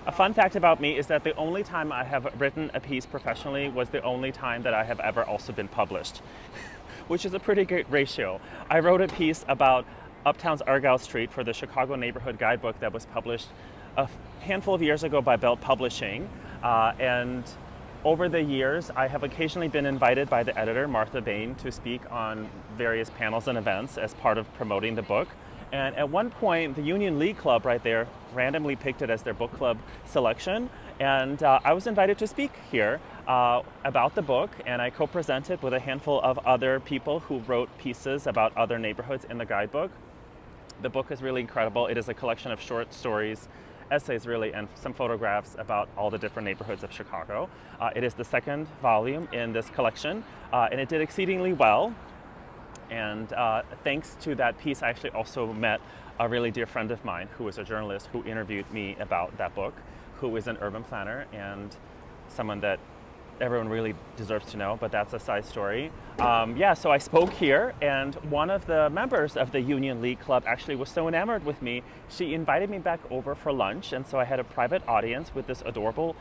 A fun fact about me is that the only time I have written a piece professionally was the only time that I have ever also been published, which is a pretty good ratio. I wrote a piece about Uptown's Argyle Street for the Chicago Neighborhood Guidebook that was published a handful of years ago by Belt Publishing, and over the years, I have occasionally been invited by the editor, Martha Bain, to speak on various panels and events as part of promoting the book. And at one point, the Union League Club right there randomly picked it as their book club selection. And I was invited to speak here about the book, and I co-presented with a handful of other people who wrote pieces about other neighborhoods in the guidebook. The book is really incredible. It is a collection of short stories, essays really, and some photographs about all the different neighborhoods of Chicago. It is the second volume in this collection, and it did exceedingly well. And thanks to that piece, I actually also met a really dear friend of mine who was a journalist who interviewed me about that book, who is an urban planner and someone that everyone really deserves to know, but that's a side story. So I spoke here, and one of the members of the Union League Club actually was so enamored with me, she invited me back over for lunch, and so I had a private audience with this adorable,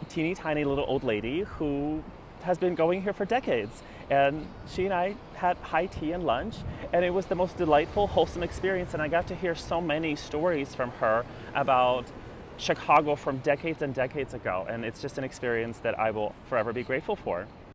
teeny tiny little old lady who has been going here for decades. And she and I had high tea and lunch, and it was the most delightful, wholesome experience, and I got to hear so many stories from her about Chicago from decades and decades ago, and it's just an experience that I will forever be grateful for.